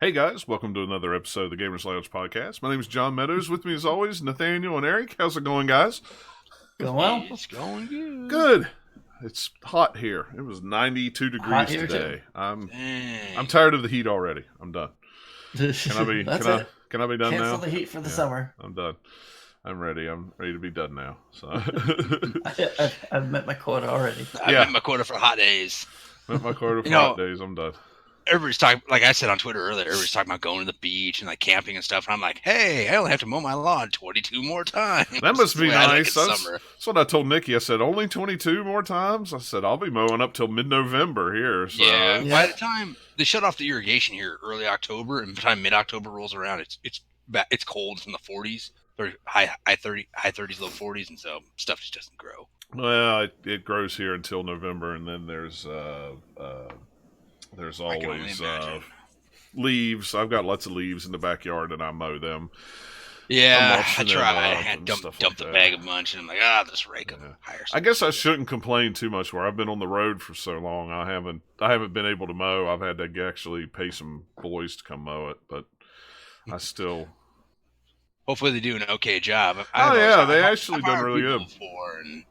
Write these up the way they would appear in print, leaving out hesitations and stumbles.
Hey guys, welcome to another episode of the Gamers Lounge podcast. My name is John Meadows. With me as always, Nathaniel and Eric. How's it going, guys? Going well. It's going good. Good. It's hot here. It was 92 Hot degrees here today. too. I'm tired of the heat already. I'm done. Can I be That's can I it. can I be done Cancel now? the heat for the Yeah, summer. I'm done. I'm ready. I'm ready to be done now. So I've met my quota already. I met my quota for hot days. met my quota for You know- hot days. I'm done. Everybody's talking, like I said on Twitter earlier, everybody's talking about going to the beach and like camping and stuff. And I'm like, hey, I only have to mow my lawn 22 more times. That must be nice. That's That's what I told Nikki. I said, only 22 more times? I said, I'll be mowing up till mid-November here. So. Yeah. By the time they shut off the irrigation here early October, and by the time mid-October rolls around, it's cold. It's in the 40s, or high 30s, low 40s, and so stuff just doesn't grow. Well, it grows here until November, and then there's always leaves. I've got lots of leaves in the backyard, and I mow them. Yeah, I mulching them try. up I and dump stuff the like that. bag a bunch, and I'm like, just rake them. Yeah. Hire I guess I shouldn't complain too much. Where I've been on the road for so long, I haven't been able to mow. I've had to actually pay some boys to come mow it, but I still. Hopefully they do an okay job. They actually done hired really people good. Before and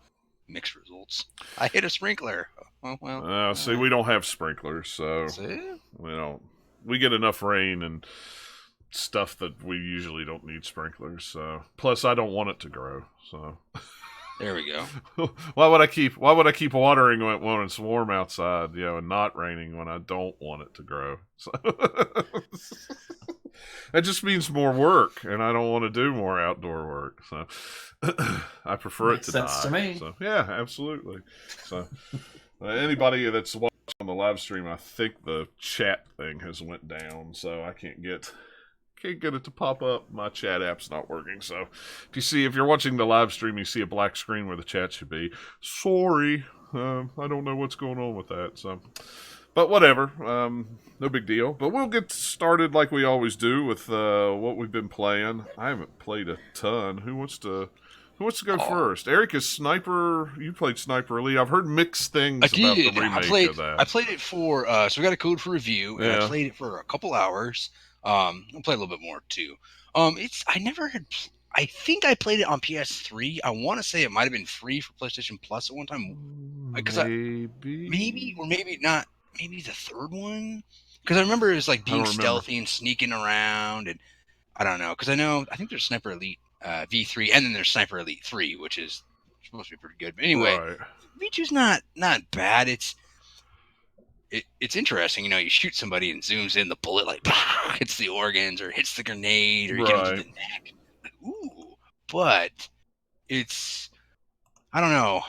mixed results. I hit a sprinkler. Well. See, we don't have sprinklers, so See? we get enough rain and stuff that we usually don't need sprinklers. So, plus I don't want it to grow. So, There we go. why would I keep watering when it's warm outside, and not raining when I don't want it to grow? So, that just means more work, and I don't want to do more outdoor work. So, I prefer Makes it to sense die. to me. So, yeah, absolutely. So, anybody that's watching on the live stream, I think the chat thing has went down, so I can't get it to pop up. My chat app's not working. So, if you're watching the live stream, you see a black screen where the chat should be. Sorry, I don't know what's going on with that. So. But whatever, no big deal. But we'll get started like we always do with what we've been playing. I haven't played a ton. Who wants to go first? Eric is Sniper. You played Sniper Elite. I've heard mixed things about the remake of that. I played it for. So we got a code for review, and I played it for a couple hours. I'll play a little bit more too. I never had. I think I played it on PS3. I want to say it might have been free for PlayStation Plus at one time. Maybe or maybe not. Maybe the third one, because I remember it was like being stealthy and sneaking around, and I don't know, because I think there's Sniper Elite V3, and then there's Sniper Elite 3, which is supposed to be pretty good. But anyway, right. V2's not bad. It's interesting, you shoot somebody and zooms in, the bullet like hits the organs or hits the grenade or you get into the neck. Like, ooh, but it's I don't know.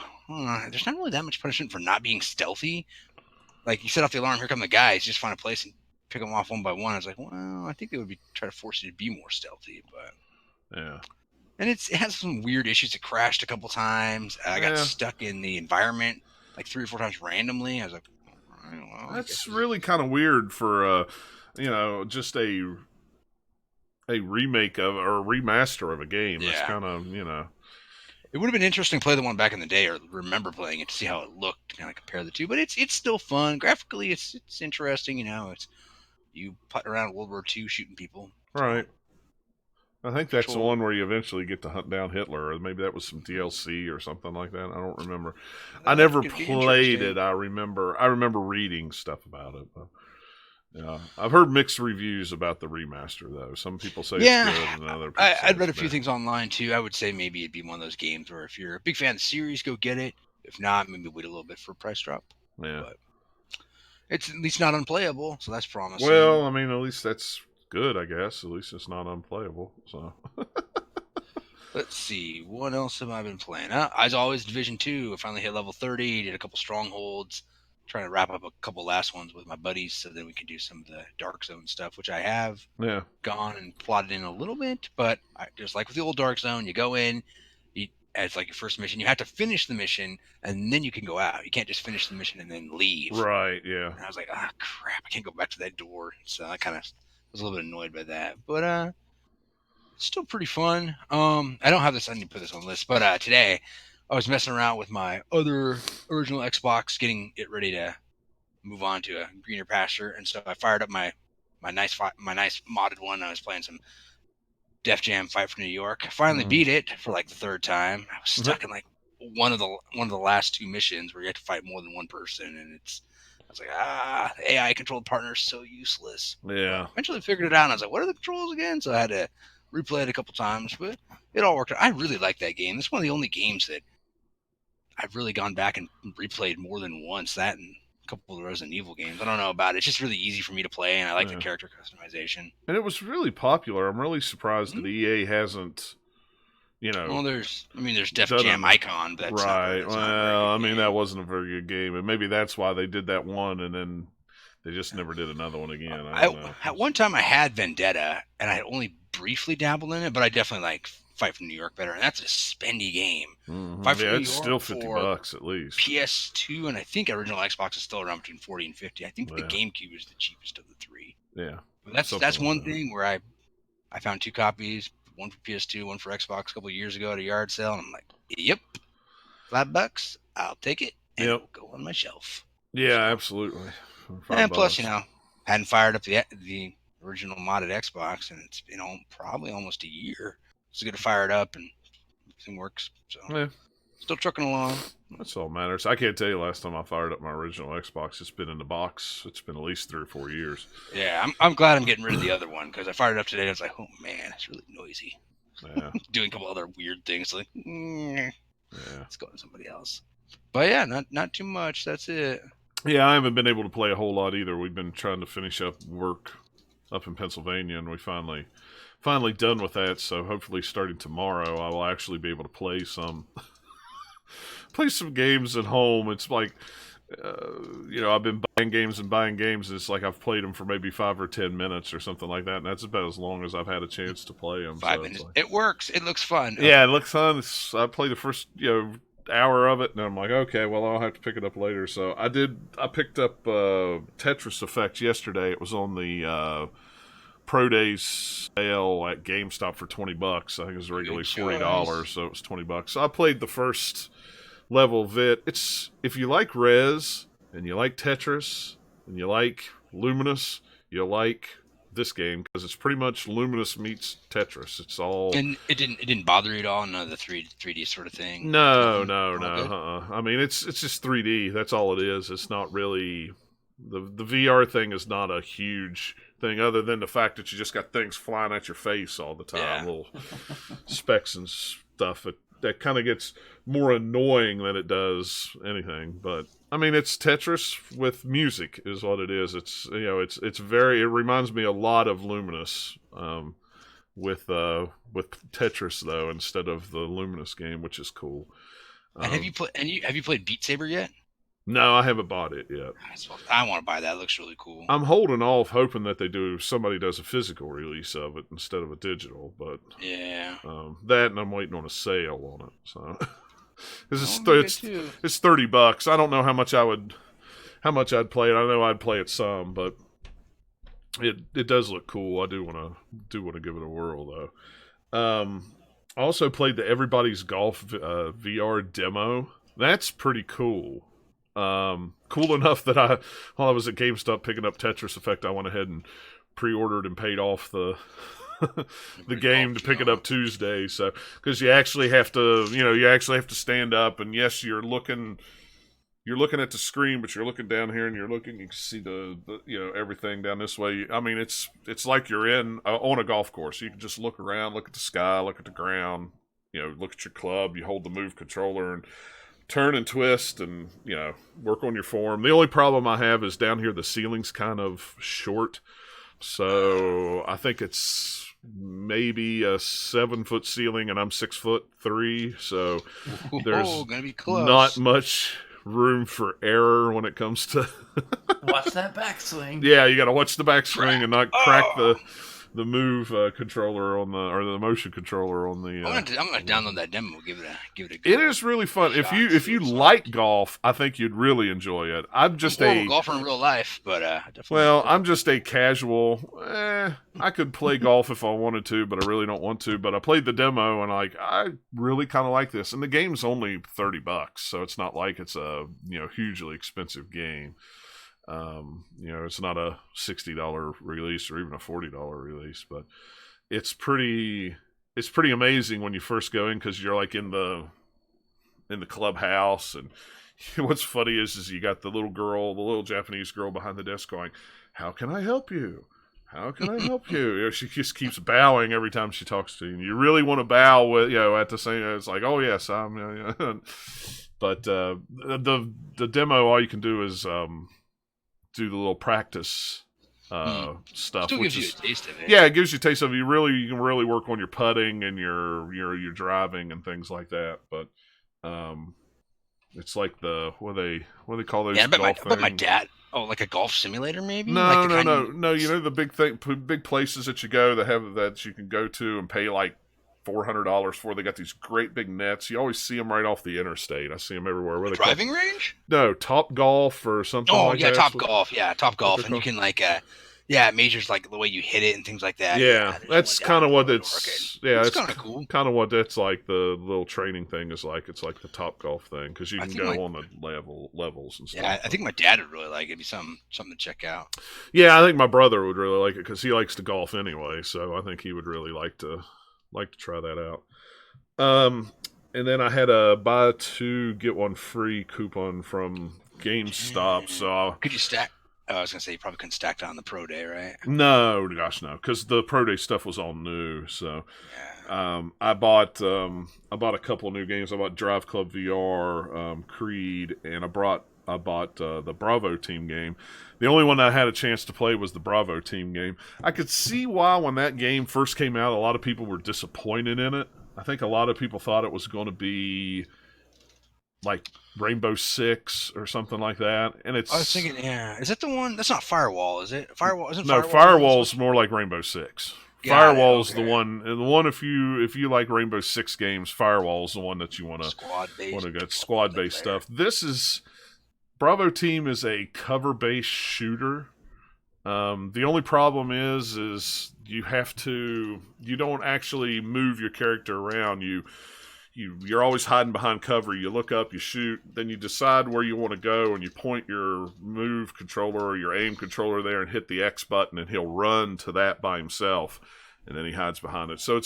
There's not really that much punishment for not being stealthy. Like, you set off the alarm, here come the guys, you just find a place and pick them off one by one. I was like, well, I think they would be try to force you to be more stealthy, but yeah. And it has some weird issues. It crashed a couple times. I got stuck in the environment like 3 or 4 times randomly. I was like, well, that's really kind of weird for just a remake of or a remaster of a game. Yeah. It's kind of It would have been interesting to play the one back in the day, or remember playing it to see how it looked, to kind of compare the two. But it's still fun. Graphically, it's interesting. It's you putting around World War II shooting people. Right. I think that's the one where you eventually get to hunt down Hitler, or maybe that was some DLC or something like that. I don't remember. I never played it. I remember reading stuff about it. But, yeah, I've heard mixed reviews about the remaster, though. Some people say it's good, and other people say I'd read a it's few bad. things online, too. I would say maybe it'd be one of those games where if you're a big fan of the series, go get it. If not, maybe wait a little bit for a price drop. Yeah. But it's at least not unplayable, so that's promising. Well, I mean, at least that's good, I guess. At least it's not unplayable. So. Let's see. What else have I been playing? As always, Division 2. I finally hit level 30, did a couple strongholds. Trying to wrap up a couple last ones with my buddies so then we can do some of the Dark Zone stuff, which I have gone and plotted in a little bit. But just like with the old Dark Zone, you go in, as like your first mission, you have to finish the mission, and then you can go out. You can't just finish the mission and then leave. Right, yeah. And I was like, crap, I can't go back to that door. So I kind of was a little bit annoyed by that. But it's still pretty fun. I don't have this, I need to put this on the list, but today I was messing around with my other original Xbox, getting it ready to move on to a greener pasture. And so I fired up my my nice modded one. I was playing some Def Jam Fight for New York. I finally beat it for like the third time. I was stuck in like one of the last 2 missions where you have to fight more than one person, and I was like, the AI controlled partner is so useless. Yeah. But eventually figured it out, and I was like, what are the controls again? So I had to replay it a couple times, but it all worked out. I really like that game. It's one of the only games that I've really gone back and replayed more than once. That and a couple of the Resident Evil games. I don't know about it. It's just really easy for me to play, and I like the character customization. And it was really popular. I'm really surprised that EA hasn't, Well, there's Def Jam Icon, but that's right. Not that wasn't a very good game, and maybe that's why they did that one, and then they just never did another one again. I don't know. At one time, I had Vendetta, and I had only briefly dabbled in it, but I definitely like Fight for New York better, and that's a spendy game. Mm-hmm. Fight for New it's York still $50 at least. PS2, and I think original Xbox is still around between 40 and 50. I think the GameCube is the cheapest of the 3. Yeah, but that's one thing where I found 2 copies, one for PS2, one for Xbox, a couple of years ago at a yard sale, and I'm like, yep, $5, I'll take it, and it'll go on my shelf. Yeah, absolutely. And plus, hadn't fired up the original modded Xbox, and it's been probably almost a year. It's good to fire it up, and everything works. So still trucking along. That's all that matters. I can't tell you last time I fired up my original Xbox. It's been in the box. It's been at least 3 or 4 years. Yeah, I'm glad I'm getting rid of the other one, because I fired it up today and I was like, oh man, it's really noisy. Yeah. Doing a couple other weird things like, let's go to somebody else. But yeah, not too much. That's it. Yeah, I haven't been able to play a whole lot either. We've been trying to finish up work up in Pennsylvania, and we finally done with that. So hopefully, starting tomorrow, I will actually be able to play some games at home. It's like, I've been buying games, and it's like I've played them for maybe 5 or 10 minutes or something like that, and that's about as long as I've had a chance to play them. 5 minutes. Like, it works. It looks fun. Yeah, it looks fun. I played the first, hour of it, and I'm like, okay, well, I'll have to pick it up later. So I picked up Tetris Effect yesterday. It was on the Pro Days sale at GameStop for $20. I think it was regularly $40, so it was $20. So I played the first level of it. It's, if you like Rez and you like Tetris and you like Luminous, you'll like this game, because it's pretty much Luminous meets Tetris. It's all, and it didn't bother you at all. None of the 3D sort of thing. No. I mean, it's just 3D. That's all it is. It's not really the VR thing is not a huge thing, other than the fact that you just got things flying at your face all the time, little specks and stuff. That kind of gets more annoying than it does anything. But I mean, it's Tetris with music is what it is. It's it reminds me a lot of Luminous, with Tetris though, instead of the Luminous game, which is cool. And have you played Beat Saber yet? No, I haven't bought it yet. I want to buy that. It looks really cool. I'm holding off, hoping that somebody does a physical release of it instead of a digital. But yeah, that, and I'm waiting on a sale on it. So it's $30. I don't know how much I'd play it. I know I'd play it some, but it does look cool. I do want to give it a whirl though. I also played the Everybody's Golf VR demo. That's pretty cool. Cool enough that while I was at GameStop picking up Tetris Effect, I went ahead and pre-ordered and paid off the game to pick it up Tuesday. So, because you actually have to stand up, and yes, you're looking at the screen, but you're looking down here, and you can see the everything down this way. I mean, it's like you're on a golf course. You can just look around, look at the sky, look at the ground, look at your club. You hold the Move controller and turn and twist, and work on your form. The only problem I have is down here the ceiling's kind of short, so I think it's maybe a 7-foot ceiling, and I'm 6'3", so there's gonna be close. Not much room for error when it comes to watch that backswing. Yeah, you got to watch the backswing and not crack the Move controller or the motion controller on the. I'm gonna download that demo. Give it a go. It is really fun. If you like golf, I think you'd really enjoy it. I'm just a golfer in real life, but I'm just a casual. I could play golf if I wanted to, but I really don't want to. But I played the demo, and I really kind of like this. And the game's only $30, so it's not like it's a hugely expensive game. It's not a $60 release or even a $40 release, but it's pretty amazing when you first go in because you're like in the clubhouse, and what's funny is you got the little Japanese girl behind the desk going, "How can I help you? How can I help you?" She just keeps bowing every time she talks to you, and you really want to bow with at the same. It's like, "Oh yes, I'm." But the demo, all you can do is do the little practice stuff. Still gives you a taste of it. Yeah, it gives you a taste of it. You can really work on your putting and your driving and things like that. But it's like what do they call those? Yeah, golf but my things? dad. Oh, like a golf simulator, maybe? No, like no. You know the big places that you go that you can go to and pay like $400 for. They got these great big nets. You always see them right off the interstate. I see them everywhere. Where driving range? No, Top Golf or something. Oh like yeah, that. Top Golf. Yeah, Top Golf, and you can it measures like the way you hit it and things like that. Yeah, that's kind of what it's. Yeah, it's kind of cool. Kind of what that's like. The little training thing is like. It's like the Top Golf thing because you can go on the levels and stuff. Yeah, I think my dad would really like it. It'd be something to check out. Yeah, I think my brother would really like it because he likes to golf anyway. So I think he would really like to try that out. And then I had a buy 2 get 1 free coupon from GameStop. So could you stack? I was gonna say you probably couldn't stack that on the Pro Day, right? No, gosh, no, because the Pro Day stuff was all new. So I bought a couple of new games. I bought Drive Club VR, Creed, and I bought the Bravo Team game. The only one I had a chance to play was the Bravo Team game. I could see why when that game first came out, a lot of people were disappointed in it. I think a lot of people thought it was going to be like Rainbow Six or something like that. And I was thinking, is that the one? That's not Firewall, is it? Firewall isn't. No, Firewall's more like Rainbow Six. Firewall's okay. the one if you like Rainbow Six games, Firewall's the one that you want to get squad based stuff. This is Bravo Team is a cover based shooter. The only problem is you don't actually move your character around. You're always hiding behind cover. You look up, you shoot, then you decide where you want to go, and you point your move controller or your aim controller there and hit the X button, and he'll run to that by himself, and then he hides behind it. So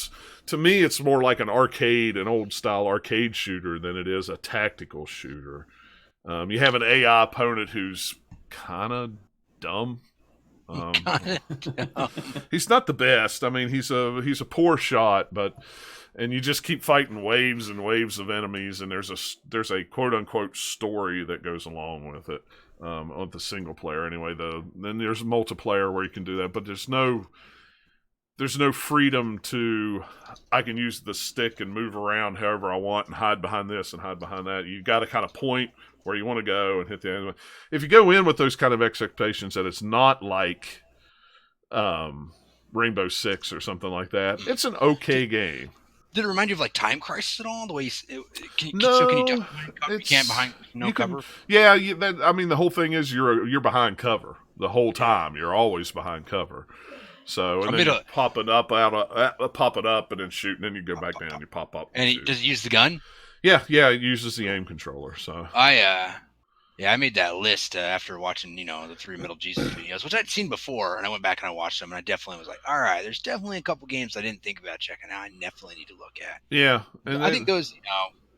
to me, it's more like an old style arcade shooter than it is a tactical shooter. You have an AI opponent who's kind of dumb. He's not the best. I mean, he's a poor shot, and you just keep fighting waves and waves of enemies, and there's a quote unquote story that goes along with it on the single player anyway. Then there's multiplayer where you can do that, but there's no freedom to I can use the stick and move around however I want and hide behind this and hide behind that. You got to kind of point where you want to go and hit the enemy. If you go in with those kind of expectations that it's not like Rainbow Six or something like that, it's an okay game. Did it remind you of like Time Crisis at all? The way can you jump behind cover? You can't behind cover. Yeah, the whole thing is you're behind cover the whole time. You're always behind cover. So and then you pop it up and then shoot, and then you go back down. You pop up. And does it use the gun? Yeah, it uses the aim controller. So I made that list after watching the 3 Middle Jesus videos, which I'd seen before, and I went back and I watched them, and I definitely was like, all right, there's definitely a couple games I didn't think about checking out. I definitely need to look at. Yeah, and I think those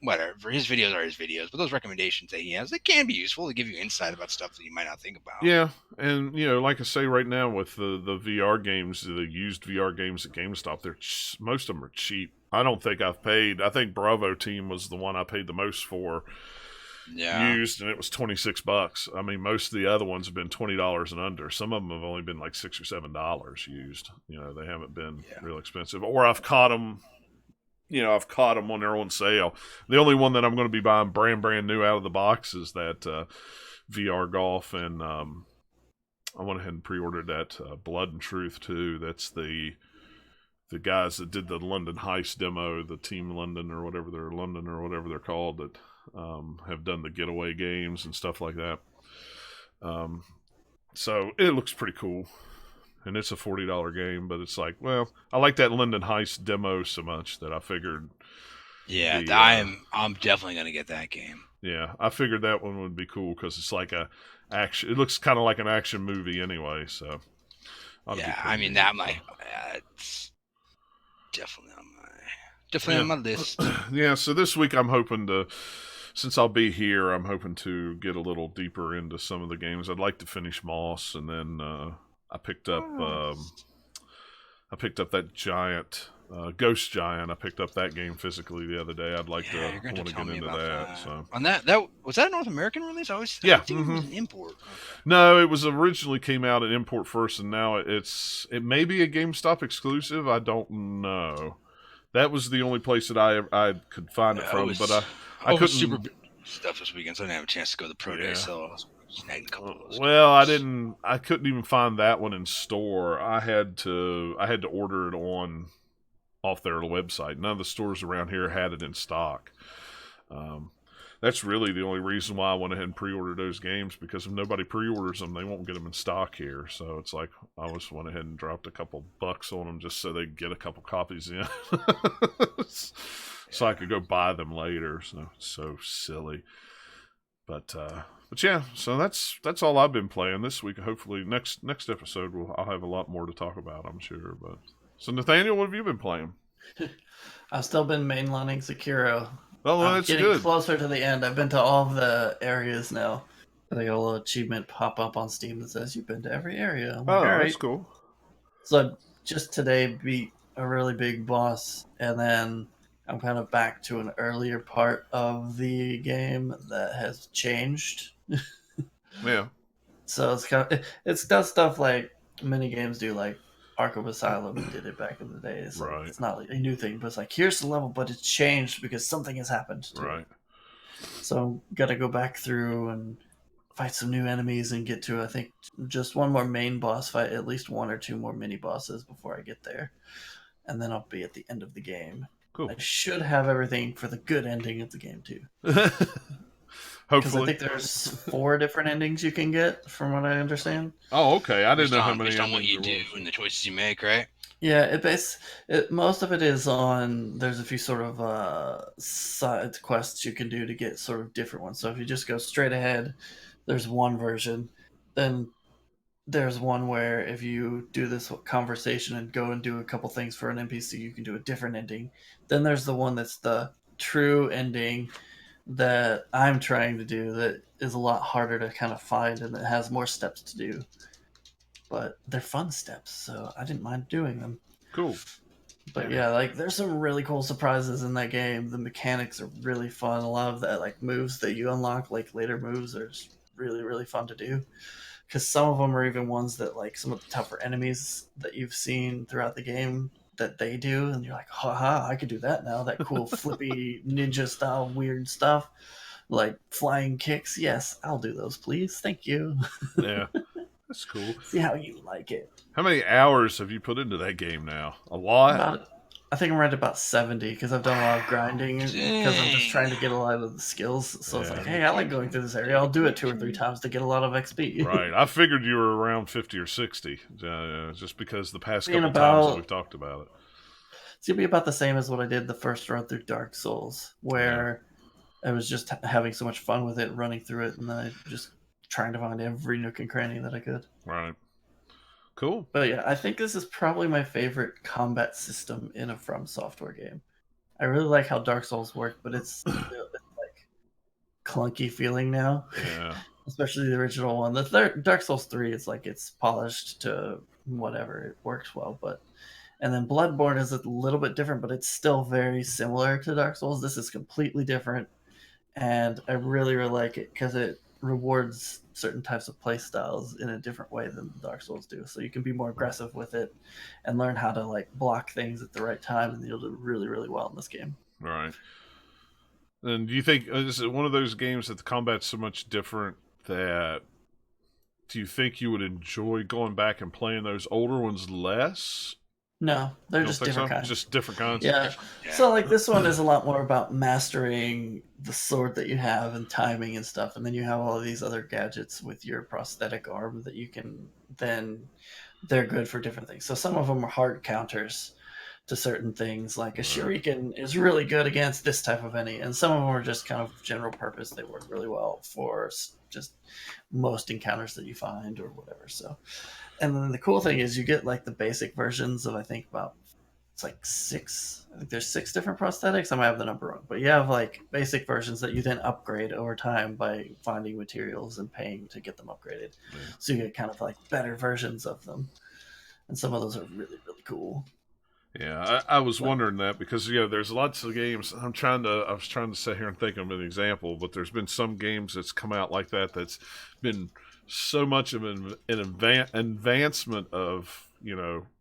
whatever, his videos are his videos, but those recommendations that he has, they can be useful to give you insight about stuff that you might not think about. Yeah, and like I say, right now with the VR games, the used VR games at GameStop, most of them are cheap. I don't think I've paid. I think Bravo Team was the one I paid the most for. Yeah. Used, and it was $26. I mean, most of the other ones have been $20 and under. Some of them have only been like $6 or $7 used. They haven't been real expensive. Or I've caught them. I've caught them when they're on sale. The only one that I'm going to be buying brand new out of the box is that VR Golf, and I went ahead and pre-ordered that Blood and Truth too. That's the guys that did the London Heist demo, the Team London or whatever they're called, that have done the Getaway games and stuff like that. So it looks pretty cool. And it's a $40 game, but it's like, well, I like that London Heist demo so much that I figured. Yeah, I'm definitely gonna get that game. Yeah, I figured that one would be cool because it's like a action. It looks kind of like an action movie anyway, so ought to be Yeah, pretty I mean neat. that might it's definitely on my list. Yeah. So this week I'm hoping to, since I'll be here, I'm hoping to get a little deeper into some of the games. I'd like to finish Moss, and then I picked up that giant. Ghost Giant. I picked up that game physically the other day. I'd like Yeah, to. you're I going to want to tell get me into about that. that. So On that was that a North American release? I yeah. think it was an import. Okay. No, it was originally came out at import first, and now it may be a GameStop exclusive. I don't know. That was the only place that I could find it from, but I was couldn't. super busy stuff this weekend, so I didn't have a chance to go to the Pro Day, Yeah. so I was snagging a couple of those. Well, I didn't. I couldn't even find that one in store. I had to order it on off their website. None of the stores around here had it in stock. That's really the only reason why I went ahead and pre-ordered those games, because if nobody pre-orders them, they won't get them in stock here. So it's like I just went ahead and dropped a couple bucks on them just so they could get a couple copies in, so I could go buy them later. So it's so silly, but yeah. So that's all I've been playing this week. Hopefully next episode I'll have a lot more to talk about, I'm sure. But so Nathaniel, what have you been playing? I've still been mainlining Sekiro. Oh, well, that's getting good. closer to the end. I've been to all of the areas now. I got a little achievement pop up on Steam that says you've been to every area. I'm like, all right. That's cool. So just today beat a really big boss, and then I'm kind of back to an earlier part of the game that has changed. Yeah. So it's kind of it does stuff like mini games do, like Arkham Asylum did it back in the day. It's, Right. like, it's not like a new thing, but it's like, here's the level, but it's changed because something has happened to Right. it. So I'm gonna go back through and fight some new enemies and get to, I think, just one more main boss fight, at least one or two more mini bosses before I get there, and then I'll be at the end of the game. Cool. I should have everything for the good ending of the game too. Hopefully. Because I think there's 4 different endings you can get, from what I understand. Oh, okay. I didn't know how many. Based on what you do and the choices you make, right? Yeah, most of it is on. There's a few sort of side quests you can do to get sort of different ones. So if you just go straight ahead, there's one version. Then there's one where if you do this conversation and go and do a couple things for an NPC, you can do a different ending. Then there's the one that's the true ending that I'm trying to do, that is a lot harder to kind of find, and it has more steps to do. But they're fun steps, so I didn't mind doing them. Cool. But yeah, like there's some really cool surprises in that game. The mechanics are really fun. A lot of that, like moves that you unlock, like later moves, are just really, really fun to do. Because some of them are even ones that, like, some of the tougher enemies that you've seen throughout the game that they do, and you're like, haha, I could do that now. That cool flippy ninja style weird stuff, like flying kicks. Yes, I'll do those, please. Thank you. Yeah, that's cool. See how you like it. How many hours have you put into that game now? A lot? I think I'm right about 70, because I've done a lot of grinding, because I'm just trying to get a lot of the skills. So it's like, hey, I like going through this area. I'll do it 2 or 3 times to get a lot of XP. Right. I figured you were around 50 or 60, just because the past couple times that we've talked about it. It's going to be about the same as what I did the first run through Dark Souls, where I was just having so much fun with it, running through it, and then I just trying to find every nook and cranny that I could. Right. Cool. But yeah, I think this is probably my favorite combat system in a From Software game. I really like how Dark Souls work, but it's like clunky feeling now. Yeah. Especially the original one. The Dark Souls 3, it's like it's polished to whatever. It works well, and then Bloodborne is a little bit different, but it's still very similar to Dark Souls. This is completely different, and I really, really like it because it rewards certain types of play styles in a different way than Dark Souls do. So you can be more aggressive with it and learn how to like block things at the right time, and you'll do really, really well in this game. Right. And do you think is it one of those games that the combat's so much different that do you think you would enjoy going back and playing those older ones less? No, they're just different kinds. Just different kinds. Yeah. So like this one is a lot more about mastering the sword that you have and timing and stuff, and then you have all of these other gadgets with your prosthetic arm that you can then they're good for different things. So some of them are hard counters. to certain things. Like a shuriken is really good against this type of enemy, and some of them are just kind of general purpose. They work really well for just most encounters that you find or whatever. So, and then the cool thing is you get like the basic versions of, I think about, it's like 6. I think there's 6 different prosthetics. I might have the number wrong, but you have like basic versions that you then upgrade over time by finding materials and paying to get them upgraded. Yeah. So you get kind of like better versions of them, and some of those are really, really cool. Yeah, I was wondering that because there's lots of games. I was trying to sit here and think of an example, but there's been some games that's come out like that's been so much of an advancement of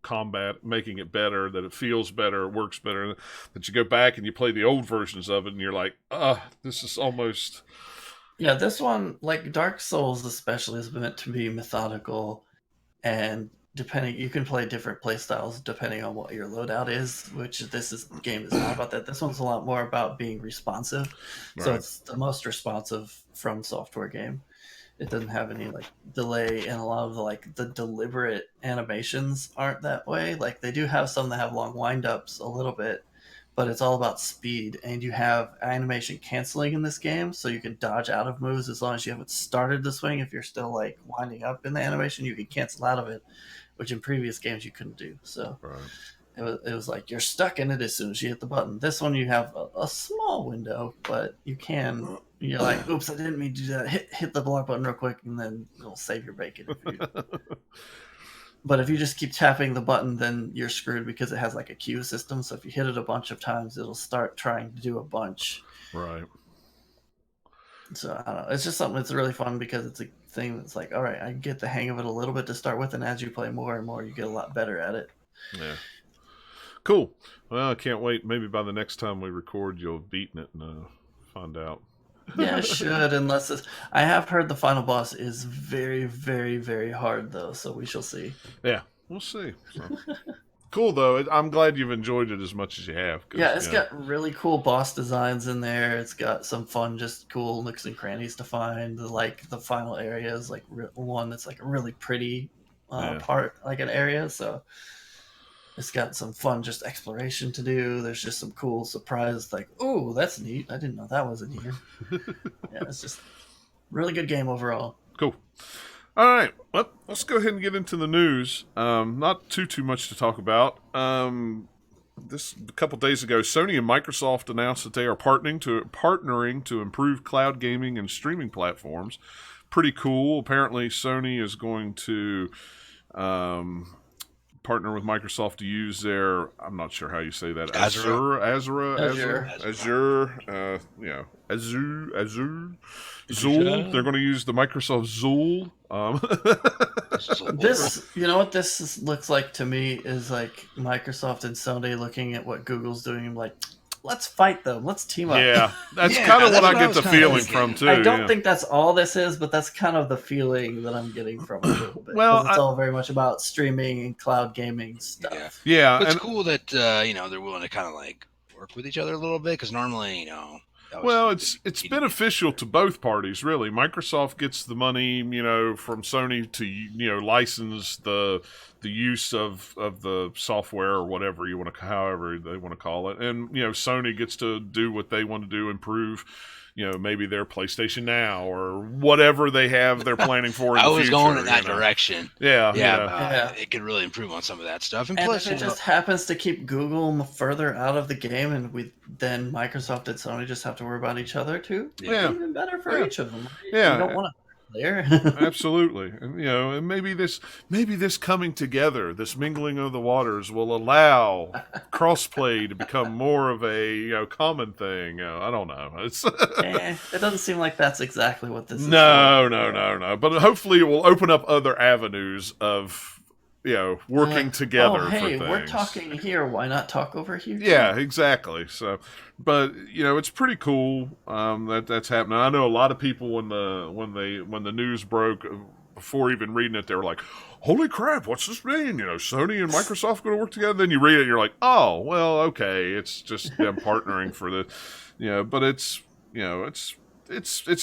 combat, making it better, that it feels better, it works better, that you go back and you play the old versions of it and you're like, this is almost... Yeah, this one, like Dark Souls especially, is meant to be methodical, and depending, you can play different play styles depending on what your loadout is, which game is not about that. This one's a lot more about being responsive. Right. So it's the most responsive From Software game. It doesn't have any like delay, and a lot of the deliberate animations aren't that way. Like they do have some that have long wind-ups a little bit, but it's all about speed, and you have animation canceling in this game, so you can dodge out of moves as long as you haven't started the swing. If you're still like winding up in the animation, you can cancel out of it, which in previous games you couldn't do. So it was like you're stuck in it as soon as you hit the button. This one you have a small window, but you can... You're like, oops, I didn't mean to do that. Hit the block button real quick, and then it'll save your bacon. But if you just keep tapping the button, then you're screwed because it has like a queue system. So if you hit it a bunch of times, it'll start trying to do a bunch. Right. So I don't know. It's just something that's really fun because it's a thing that's like, all right, I get the hang of it a little bit to start with, and as you play more and more, you get a lot better at it. Yeah. Cool. Well, I can't wait. Maybe by the next time we record, you'll have beaten it and find out. Yeah, it should, unless I have heard the final boss is very, very, very hard, though, so we shall see. Yeah, we'll see. So. Cool, though. I'm glad you've enjoyed it as much as you have. Yeah, it's got really cool boss designs in there. It's got some fun, just cool nooks and crannies to find. The final area is like one that's like a really pretty part, like an area, so... It's got some fun just exploration to do. There's just some cool surprise, like, oh, that's neat. I didn't know that was in here. Yeah, it's just really good game overall. Cool. All right. Well, let's go ahead and get into the news. Not too much to talk about. This a couple days ago, Sony and Microsoft announced that they are partnering to improve cloud gaming and streaming platforms. Pretty cool. Apparently, Sony is going to... partner with Microsoft to use their, I'm not sure how you say that, Azure, Zool. They're going to use the Microsoft Zool. This, you know what this looks like to me is like Microsoft and Sony looking at what Google's doing, like, let's fight them. Let's team up. Yeah, that's kind of what I get the feeling from, too. I don't think that's all this is, but that's kind of the feeling that I'm getting from it a little bit. Well, it's all very much about streaming and cloud gaming stuff. Yeah. But it's cool that, they're willing to kind of, like, work with each other a little bit, because normally, Well, it's beneficial to both parties, really. Microsoft gets the money, from Sony to license the use of the software or whatever however they want to call it, and Sony gets to do what they want to do, improve. Maybe their PlayStation Now or whatever they're planning for in the future. I was going in that direction. Yeah. It could really improve on some of that stuff. And plus, if it just happens to keep Google further out of the game, and then Microsoft and Sony just have to worry about each other too. Yeah. Even better for each of them. Yeah. You don't want to there. Absolutely. And and maybe this coming together, this mingling of the waters will allow crossplay to become more of a common thing. I don't know. It's it doesn't seem like that's exactly what this is. No. But hopefully it will open up other avenues of working together. Oh, hey, for things. We're talking here. Why not talk over here? Yeah, exactly. So, but it's pretty cool that's happening. I know a lot of people when the news broke, before even reading it, they were like, "Holy crap, what's this mean? Sony and Microsoft going to work together?" Then you read it, and you're like, "Oh, well, okay, it's just them partnering for the, but it's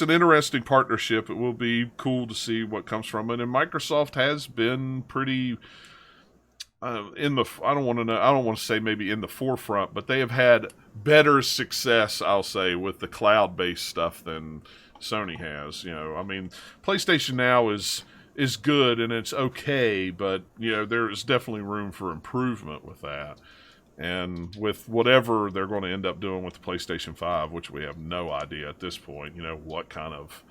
an interesting partnership. It will be cool to see what comes from it. And Microsoft has been pretty in the, I don't want to say maybe in the forefront, but they have had better success, I'll say, with the cloud-based stuff than Sony has. I mean, PlayStation Now is good and it's okay, but there is definitely room for improvement with that. And with whatever they're going to end up doing with the PlayStation 5, which we have no idea at this point, what kind of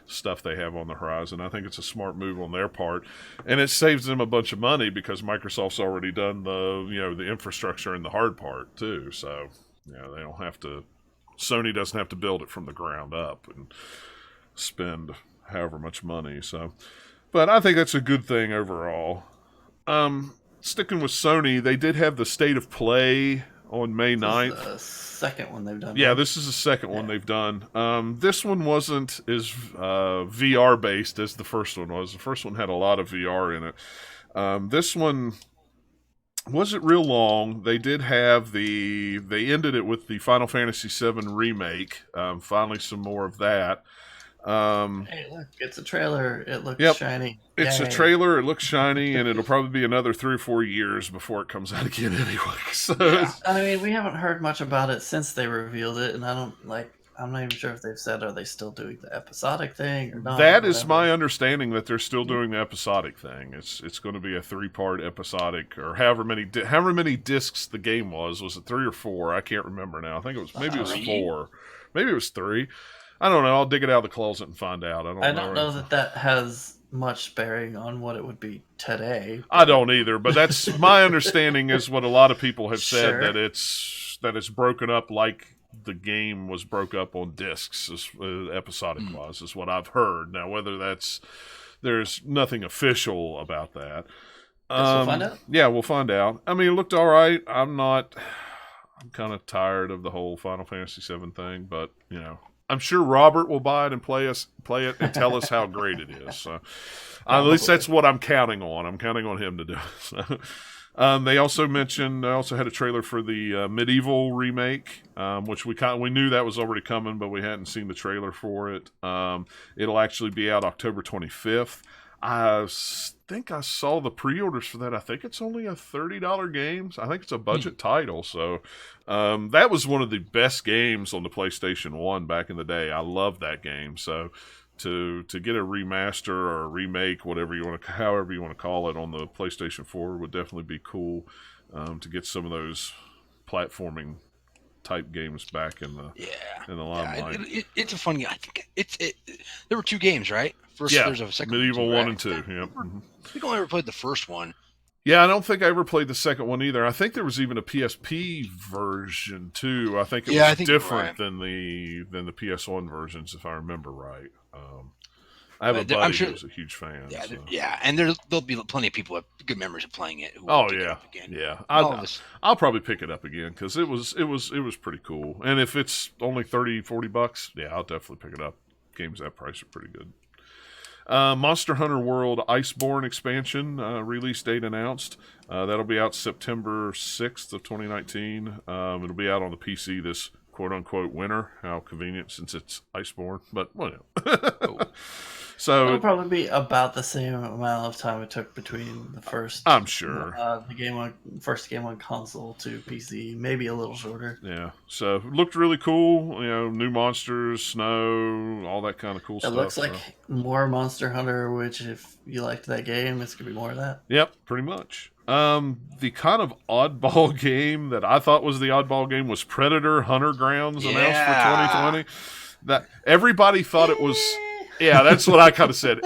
stuff they have on the horizon. I think it's a smart move on their part, and it saves them a bunch of money because Microsoft's already done the infrastructure and the hard part too. So they don't have to. Sony doesn't have to build it from the ground up and spend however much money. So, but I think that's a good thing overall. Sticking with Sony, they did have the State of Play on May 9th. This is the second one they've done. Yeah, this is the second one they've done. This one wasn't as VR based as the first one was. The first one had a lot of VR in it. This one wasn't real long. They did have they ended it with the Final Fantasy VII remake. Finally, some more of that. Hey, look, it's a trailer. It looks shiny. It's a trailer. It looks shiny, and it'll probably be another 3 or 4 years before it comes out again anyway. So, I mean, we haven't heard much about it since they revealed it, and I'm not even sure if they've said, are they still doing the episodic thing or not. That is my understanding, that they're still doing the episodic thing. It's going to be a 3-part episodic, or however many discs the game was. Was it 3 or 4? I can't remember now. I think it was 4. Maybe it was 3. I don't know. I'll dig it out of the closet and find out. I don't know that has much bearing on what it would be today. I don't either, but that's my understanding. Is what a lot of people have said, that it's broken up like the game was broke up on discs, episodic wise, is what I've heard. Now, whether there's nothing official about that. We'll find out. Yeah, we'll find out. I mean, it looked all right. I'm kind of tired of the whole Final Fantasy VII thing, but I'm sure Robert will buy it and play it and tell us how great it is. So, at least that's what I'm counting on. I'm counting on him to do it. So, they also had a trailer for the Medieval remake, which we knew that was already coming, but we hadn't seen the trailer for it. It'll actually be out October 25th. I think I saw the pre-orders for that. I think it's only a $30 game. I think it's a budget title. So that was one of the best games on the PlayStation 1 back in the day. I loved that game. So to get a remaster or a remake, however you want to call it, on the PlayStation 4 would definitely be cool, to get some of those platforming type games back in the limelight. It's a fun game. I think there were 2 games, right? First, there's a second Medieval 1 and 2. Yep. Mm-hmm. I think I only ever played the first one. Yeah, I don't think I ever played the second one either. I think there was even a PSP version too. I think it was different than the PS1 versions, if I remember right. I have a buddy who's a huge fan. Yeah, so. And there'll be plenty of people with good memories of playing it. I'll probably pick it up again because it was pretty cool. And if it's only $30-$40, I'll definitely pick it up. Games that price are pretty good. Monster Hunter World Iceborne expansion, release date announced. That'll be out September 6th of 2019. It'll be out on the PC this quote-unquote winter. How convenient, since it's Iceborne, but whatever. So it'll probably be about the same amount of time it took between the first. I'm sure first game on console to PC, maybe a little shorter. Yeah. So it looked really cool. New monsters, snow, all that kind of cool stuff. It looks like more Monster Hunter, which if you liked that game, it's gonna be more of that. Yep, pretty much. The kind of oddball game that I thought was the oddball game was Predator Hunter Grounds, announced for 2020. That everybody thought it was. Yeah, that's what I kind of said.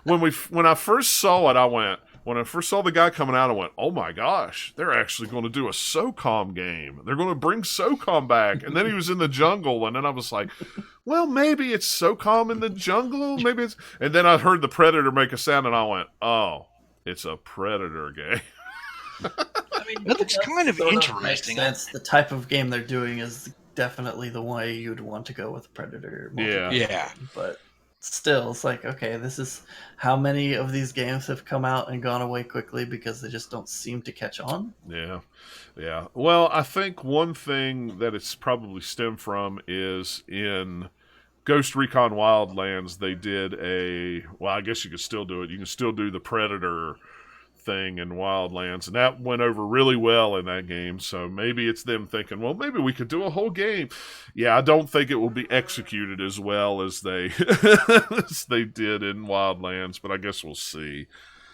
When I first saw it, when I first saw the guy coming out, I went, "Oh my gosh, they're actually going to do a SOCOM game. They're going to bring SOCOM back." And then he was in the jungle, and then I was like, "Well, maybe it's SOCOM in the jungle. Maybe it's." And then I heard the Predator make a sound, and I went, "Oh, it's a Predator game." I mean, that looks kind of interesting. Makes sense. The type of game they're doing is definitely the way you'd want to go with Predator. Yeah. But still, it's like, okay, this is how many of these games have come out and gone away quickly because they just don't seem to catch on. Yeah. Well, I think one thing that it's probably stemmed from is in Ghost Recon Wildlands, they did I guess you could still do it. You can still do the Predator thing in Wildlands, and that went over really well in that game. So maybe it's them thinking, well, maybe we could do a whole game. Yeah, I don't think it will be executed as well as they as they did in Wildlands, but I guess we'll see.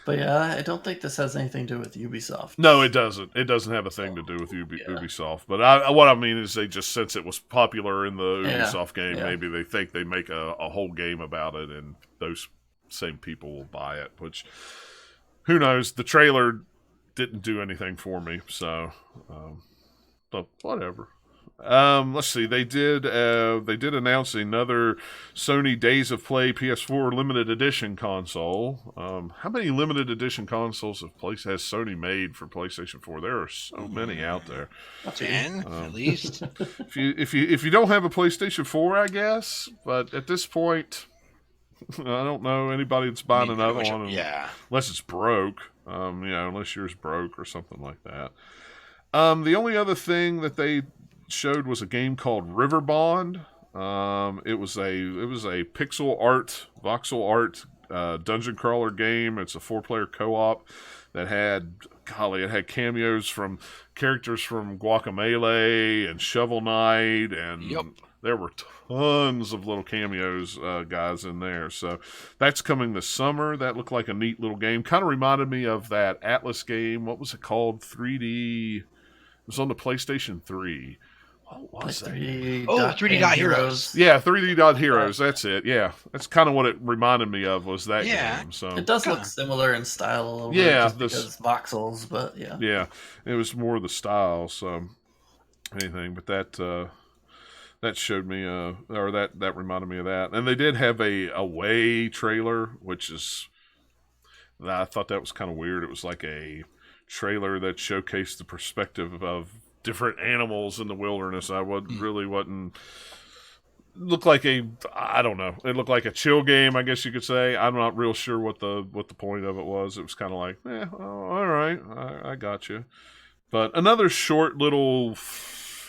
But yeah, I don't think this has anything to do with Ubisoft. No, it doesn't. It doesn't have a thing to do with Ubisoft. But what I mean is, they just, since it was popular in the Ubisoft game, maybe they think they make a whole game about it, and those same people will buy it. Which, who knows? The trailer didn't do anything for me, so but whatever. Let's see. They did announce another Sony Days of Play PS4 limited edition console. How many limited edition consoles has Sony made for PlayStation 4? There are so many out there. 10 at least. If you don't have a PlayStation 4, I guess. But at this point, I don't know anybody that's buying another one. Unless it's broke. Unless yours broke or something like that. The only other thing that they showed was a game called River Bond. It was a pixel art, voxel art dungeon crawler game. It's a 4-player co-op that had cameos from characters from Guacamelee and Shovel Knight, and there were tons of little cameos guys in there. So that's coming this summer. That looked like a neat little game. Kind of reminded me of that Atlas game. What was it called? 3D. It was on the PlayStation 3. What was that? 3D Dot Heroes. Yeah, 3D Dot Heroes. That's it. Yeah, that's kind of what it reminded me of, was that game. So it does look similar in style a little bit. Yeah, because voxels, but yeah. Yeah, it was more the style. So anything, but that showed me, or that reminded me of that. And they did have a Away trailer, which is, I thought that was kind of weird. It was like a trailer that showcased the perspective of different animals in the wilderness. I wasn't looked like I don't know. It looked like a chill game, I guess you could say. I'm not real sure what the point of it was. It was kind of like, all right, I got you. But another short little,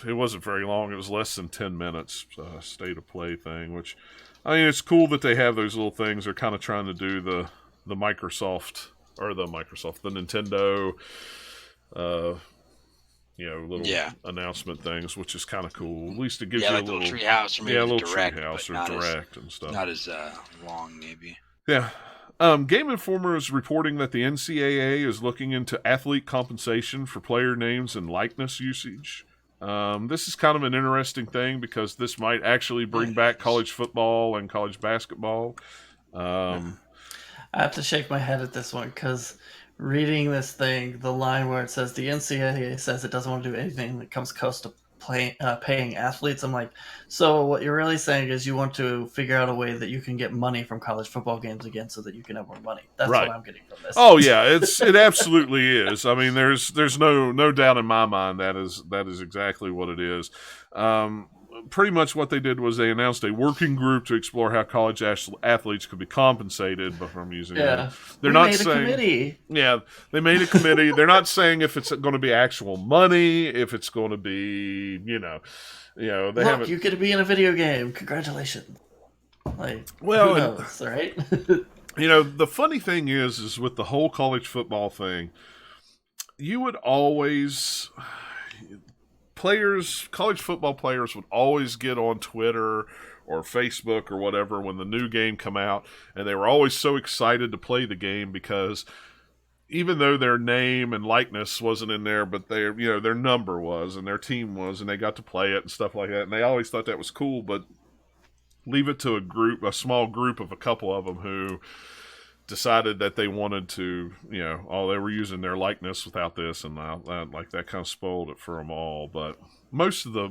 it wasn't very long. It was less than 10 minutes. State of play thing, which, I mean, it's cool that they have those little things. They're kind of trying to do the Microsoft, the Nintendo, little announcement things, which is kind of cool. At least it gives you a little treehouse, or maybe a little direct, treehouse or direct and stuff. Not as long, maybe. Yeah. Game Informer is reporting that the NCAA is looking into athlete compensation for player names and likeness usage. This is kind of an interesting thing because this might actually bring back college football and college basketball. I have to shake my head at this one because reading this thing, the line where it says the NCAA says it doesn't want to do anything that comes close to paying athletes. I'm like, so what you're really saying is you want to figure out a way that you can get money from college football games again so that you can have more money. That's right. What I'm getting from this. Oh yeah, it absolutely is. I mean, there's no doubt in my mind that is exactly what it is. Pretty much what they did was they announced a working group to explore how college athletes could be compensated from using it. They're not saying, committee. Yeah, they made a committee. They're not saying if it's going to be actual money, if it's going to be, they haven't. You get to be in a video game. Congratulations. Who knows, right? The funny thing is with the whole college football thing, you would always. College football players would always get on Twitter or Facebook or whatever when the new game come out, and they were always so excited to play the game because even though their name and likeness wasn't in there, but their number was and their team was, and they got to play it and stuff like that, and they always thought that was cool. But leave it to a small group of a couple of them who decided that they wanted to, they were using their likeness without this, and that kind of spoiled it for them all. But most of the,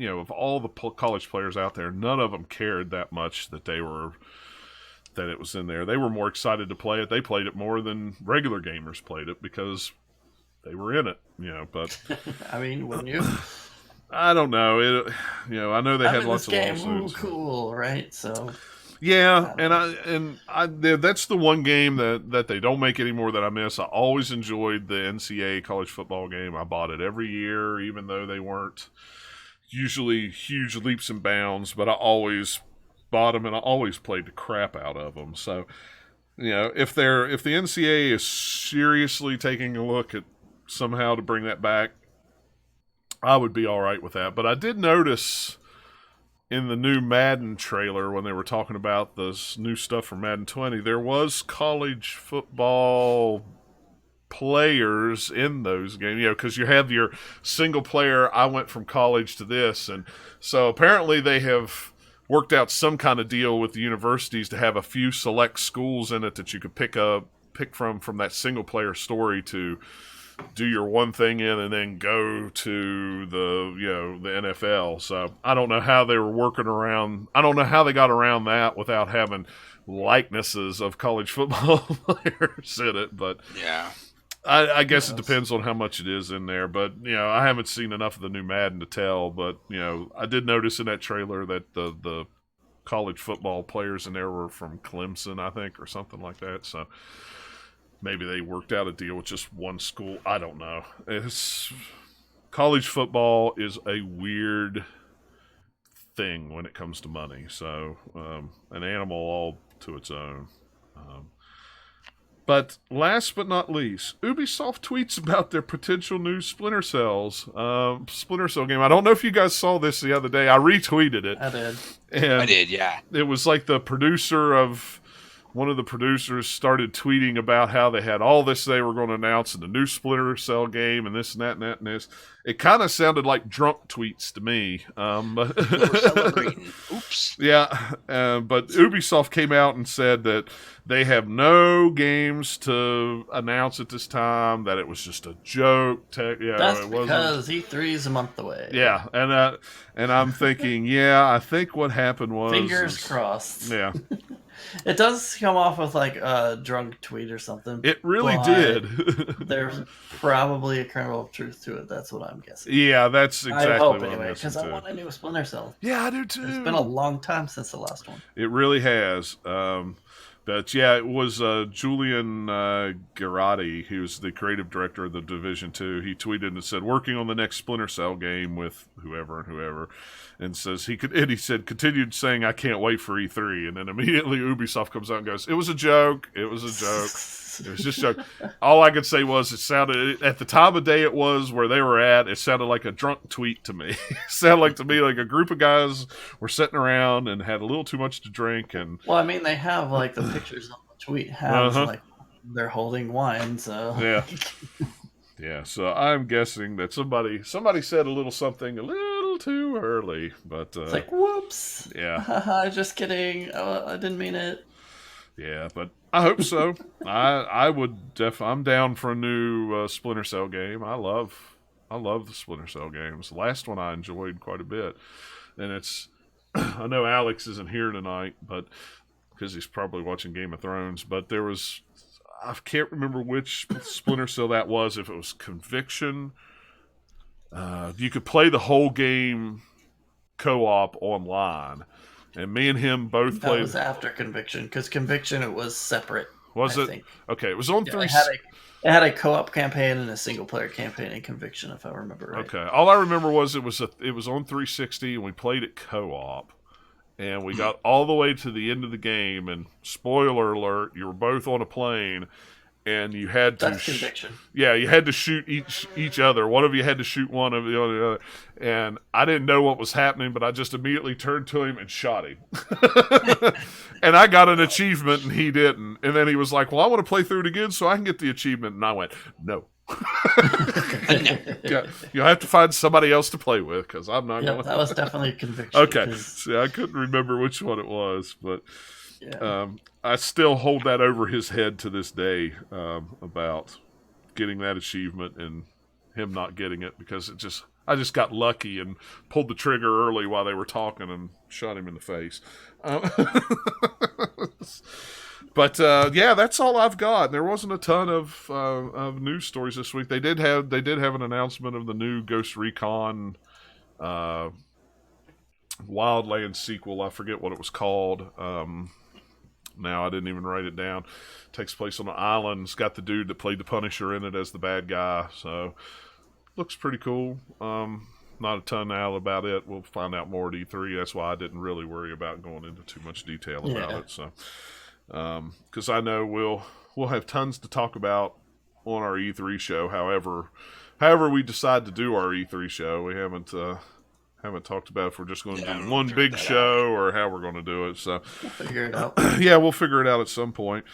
of all the college players out there, none of them cared that much that it was in there. They were more excited to play it. They played it more than regular gamers played it because they were in it, But I mean, wouldn't you? I don't know. I know they had lots of lawsuits. Ooh, cool, right? So. Yeah, and I that's the one game that they don't make anymore that I miss. I always enjoyed the NCAA college football game. I bought it every year, even though they weren't usually huge leaps and bounds, but I always bought them and I always played the crap out of them. So if the NCAA is seriously taking a look at somehow to bring that back, I would be all right with that. But I did notice in the new Madden trailer when they were talking about this new stuff for Madden 20, there was college football players in those games, because you have your single player, I went from college to this, and so apparently they have worked out some kind of deal with the universities to have a few select schools in it that you could pick from that single player story to do your one thing in and then go to the NFL. So I don't know how they were working around. I don't know how they got around that without having likenesses of college football players in it. But yeah, I guess it depends on how much it is in there. But I haven't seen enough of the new Madden to tell. But I did notice in that trailer that the college football players in there were from Clemson, I think, or something like that. So maybe they worked out a deal with just one school. I don't know. College football is a weird thing when it comes to money. So an animal all to its own. But last but not least, Ubisoft tweets about their potential new Splinter Cell game. I don't know if you guys saw this the other day. I retweeted it. I did. And I did, yeah. It was like one of the producers started tweeting about how they had all this they were going to announce in the new Splinter Cell game and this and that and that and this. It kind of sounded like drunk tweets to me. But we were celebrating. Oops. Yeah, but Ubisoft came out and said that they have no games to announce at this time, that it was just a joke. That's because E3 is a month away. Yeah, and I'm thinking, I think what happened was... Fingers crossed. Yeah. It does come off with like a drunk tweet or something. It really did. There's probably a kernel of truth to it. That's what I'm guessing. Yeah, that's exactly I hope what anyway, because I want a new Splinter Cell. Yeah, I do too. It's been a long time since the last one. It really has. But yeah, it was Julian Garrotti, who's the creative director of the Division 2. He tweeted and said, working on the next Splinter Cell game with whoever and whoever. And says he said, continued saying, I can't wait for E3. And then immediately Ubisoft comes out and goes, it was a joke. It was a joke. It was just a joke. All I could say was it sounded, at the time of day it was where they were at, it sounded like a drunk tweet to me. It sounded like to me like a group of guys were sitting around and had a little too much to drink. And well, I mean, they have like the pictures on the tweet has like they're holding wine, so yeah. Yeah, so I'm guessing that somebody said a little something a little too early, but it's like, whoops. Yeah. Just kidding. Oh, I didn't mean it. Yeah, but I hope so. I would I'm down for a new Splinter Cell game. I love the Splinter Cell games. The last one I enjoyed quite a bit, and it's I know Alex isn't here tonight, but because he's probably watching Game of Thrones. But I can't remember which Splinter Cell that was. If it was Conviction, you could play the whole game co-op online. And me and him both played. That was after Conviction, because Conviction it was separate. Was it? Think. Okay, it was on 3. It had a co-op campaign and a single-player campaign in Conviction, if I remember right. Okay, all I remember was it was on 360, and we played it co-op, and we got all the way to the end of the game. And spoiler alert, you were both on a plane. And you had to... That's Conviction. Yeah, you had to shoot each other. One of you had to shoot one of the other. And I didn't know what was happening, but I just immediately turned to him and shot him. And I got an achievement, and he didn't. And then he was like, well, I want to play through it again so I can get the achievement. And I went, no. Yeah, you'll have to find somebody else to play with, because I'm not going to... That was definitely Conviction. Okay. See, I couldn't remember which one it was, but... Yeah. I still hold that over his head to this day about getting that achievement and him not getting it, because I just got lucky and pulled the trigger early while they were talking and shot him in the face. But that's all I've got. There wasn't a ton of news stories this week. They did have an announcement of the new Ghost Recon Wildlands sequel. I forget what it was called. Now I didn't even write it down. It takes place on an island. It's got the dude that played the Punisher in it as the bad guy. So looks pretty cool. Not a ton now about it. We'll find out more at E3. That's why I didn't really worry about going into too much detail about it. So because I know we'll have tons to talk about on our E3 show. However we decide to do our E3 show, we haven't talked about if we're just going to do one big show or how we're going to do it. So We'll figure it out. yeah, we'll figure it out at some point.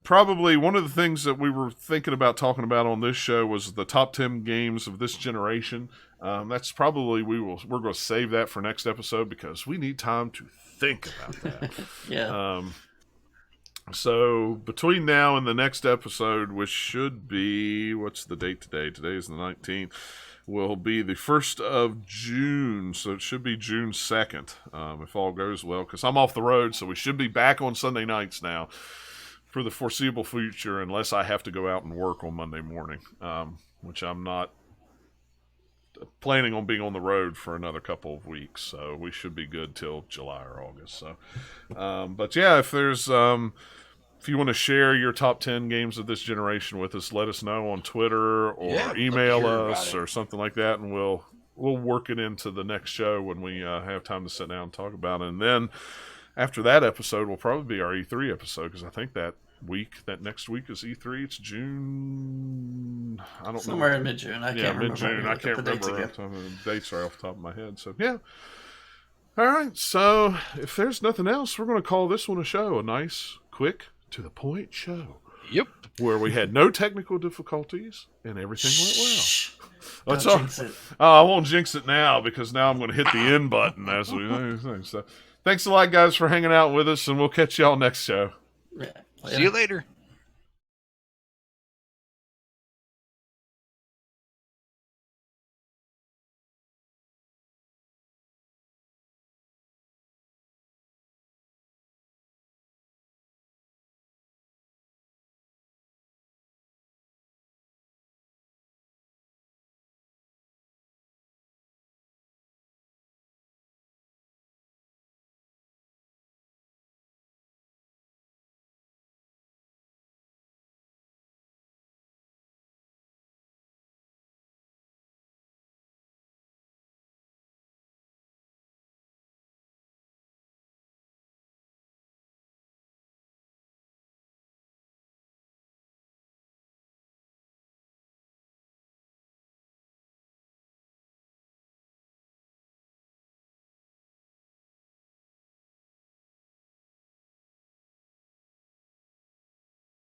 Probably one of the things that we were thinking about talking about on this show was the top 10 games of this generation. That's probably we're going to save that for next episode because we need time to think about that. Yeah. So between now and the next episode, which should be, what's the date today? Today is the 19th. Will be the 1st of June, so it should be June 2nd, if all goes well, because I'm off the road, so we should be back on Sunday nights now for the foreseeable future, unless I have to go out and work on Monday morning, which I'm not planning on being on the road for another couple of weeks, so we should be good till July or August. So, but yeah, if there's if you want to share your top 10 games of this generation with us, let us know on Twitter or email us or something like that, and we'll work it into the next show when we have time to sit down and talk about it. And then after that episode will probably be our E3 episode, because I think that next week is E3. It's June. I don't know. Somewhere in mid-June. I can't remember. Mid-June. I can't remember. The dates are off the top of my head. So yeah. All right. So if there's nothing else, we're going to call this one a show. A nice, quick, to the point show. Yep. Where we had no technical difficulties and everything went well. Don't jinx it. I won't jinx it now, because now I'm going to hit the end button as we do. So thanks a lot, guys, for hanging out with us, and we'll catch y'all next show. Yeah. See you later.